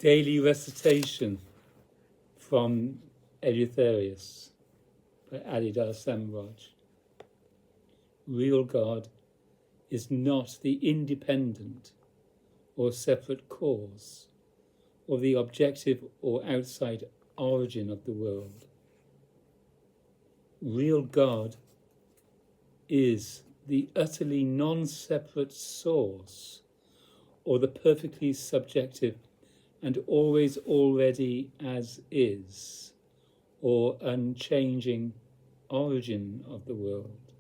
Daily recitation from Eleutherius by Adidar Samraj. Real God is not the independent or separate cause or the objective or outside origin of the world. Real God is the utterly non-separate source or the perfectly subjective and always already as is, or unchanging origin of the world.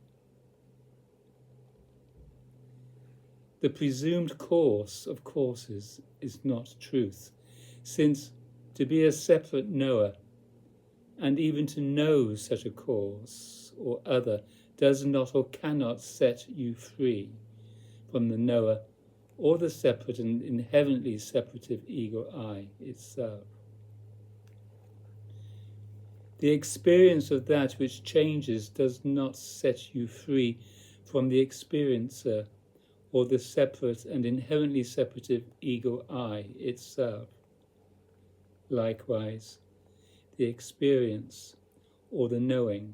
The presumed course of courses is not truth, since to be a separate knower, and even to know such a course or other, does not or cannot set you free from the knower or the separate and inherently separative ego I itself. The experience of that which changes does not set you free from the experiencer or the separate and inherently separative ego I itself. Likewise, the experience or the knowing,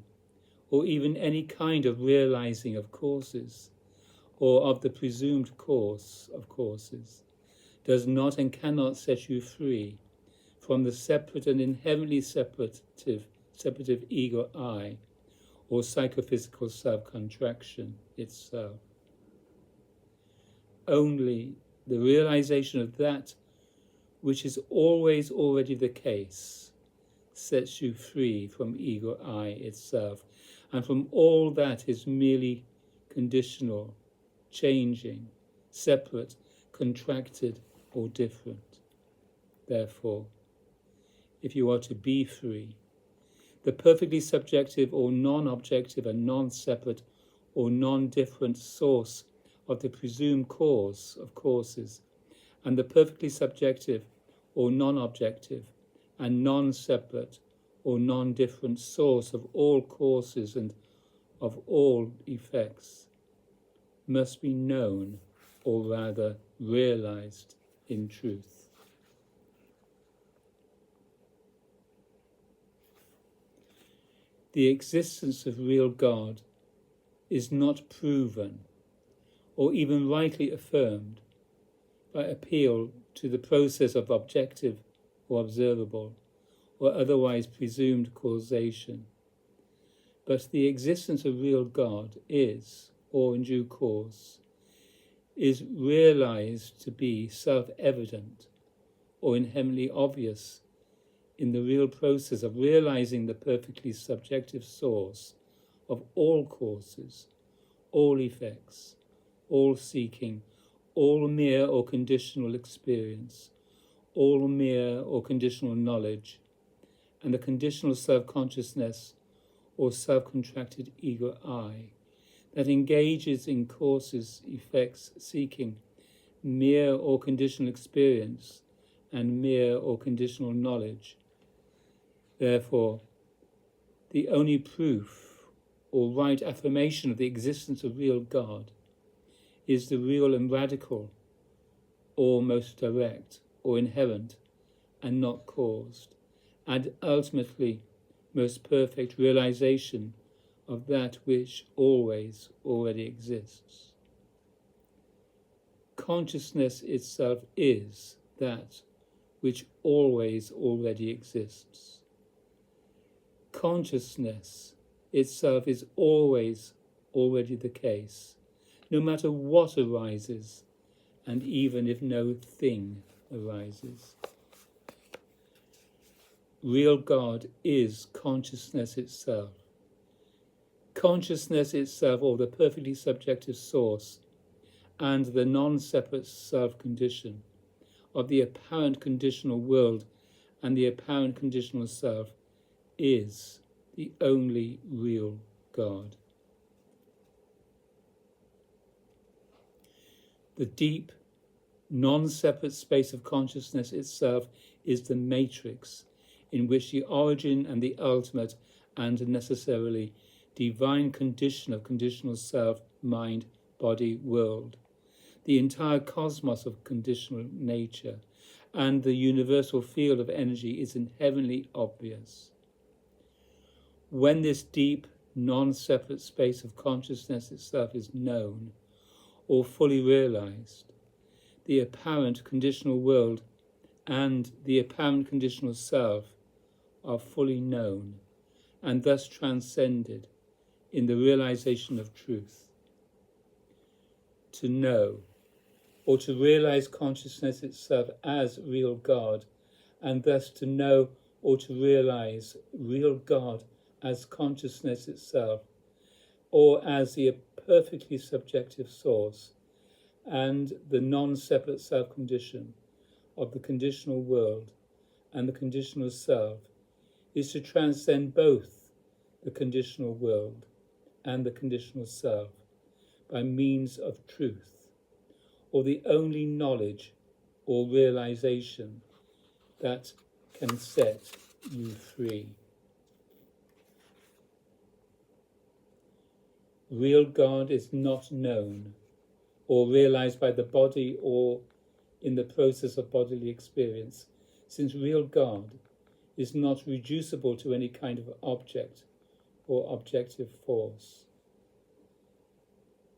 or even any kind of realizing of courses, or of the presumed course of courses, does not and cannot set you free from the separate and inherently separative ego I, or psychophysical self-contraction itself. Only the realization of that which is always already the case sets you free from ego I itself, and from all that is merely conditional, changing, separate, contracted, or different. Therefore, if you are to be free, the perfectly subjective or non-objective and non-separate or non-different source of the presumed cause of courses, and the perfectly subjective or non-objective and non-separate or non-different source of all courses and of all effects, must be known, or rather realized, in truth. The existence of real God is not proven or even rightly affirmed by appeal to the process of objective or observable or otherwise presumed causation. But the existence of real God is, or in due course, is realized to be self-evident or inherently obvious in the real process of realizing the perfectly subjective source of all courses, all effects, all seeking, all mere or conditional experience, all mere or conditional knowledge, and the conditional self-consciousness or self-contracted ego I, that engages in courses, effects, seeking, mere or conditional experience, and mere or conditional knowledge. Therefore, the only proof or right affirmation of the existence of real God is the real and radical, or most direct, or inherent, and not caused, and ultimately most perfect realization of that which always already exists. Consciousness itself is that which always already exists. Consciousness itself is always already the case, no matter what arises, and even if no thing arises. Real God is consciousness itself. Consciousness itself, or the perfectly subjective source, and the non-separate self-condition of the apparent conditional world and the apparent conditional self, is the only real God. The deep, non-separate space of consciousness itself is the matrix in which the origin and the ultimate and necessarily divine condition of conditional self, mind, body, world, the entire cosmos of conditional nature, and the universal field of energy is inherently obvious. When this deep, non-separate space of consciousness itself is known or fully realized, the apparent conditional world and the apparent conditional self are fully known and thus transcended in the realization of truth. To know, or to realize consciousness itself as real God, and thus to know or to realize real God as consciousness itself, or as the perfectly subjective source and the non-separate self-condition of the conditional world and the conditional self, is to transcend both the conditional world and the conditional self by means of truth, or the only knowledge or realization that can set you free. Real God is not known or realized by the body or in the process of bodily experience, since real God is not reducible to any kind of object or objective force.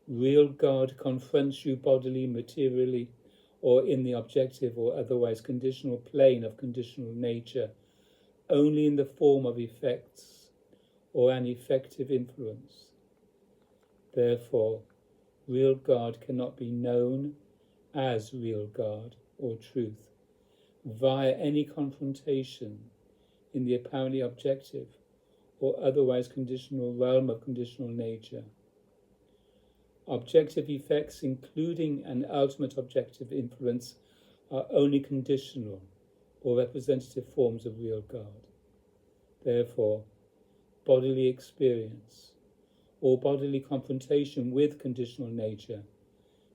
Real God confronts you bodily, materially, or in the objective or otherwise conditional plane of conditional nature, only in the form of effects or an effective influence. Therefore, real God cannot be known as real God or truth via any confrontation in the apparently objective or otherwise conditional realm of conditional nature. Objective effects, including an ultimate objective influence, are only conditional or representative forms of real God. Therefore, bodily experience or bodily confrontation with conditional nature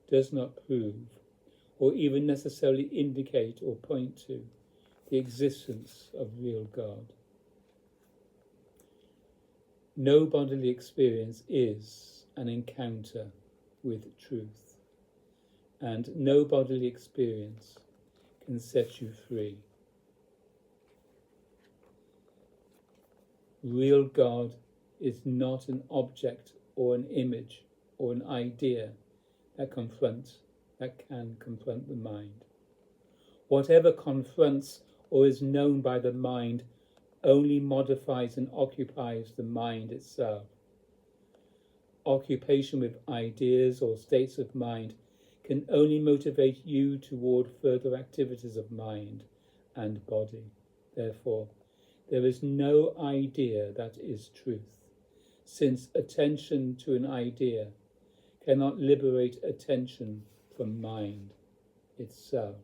does not prove or even necessarily indicate or point to the existence of real God. No bodily experience is an encounter with truth, and no bodily experience can set you free. Real God is not an object or an image or an idea that can confront the mind. Whatever confronts or is known by the mind only modifies and occupies the mind itself. Occupation with ideas or states of mind can only motivate you toward further activities of mind and body. Therefore, there is no idea that is truth, since attention to an idea cannot liberate attention from mind itself.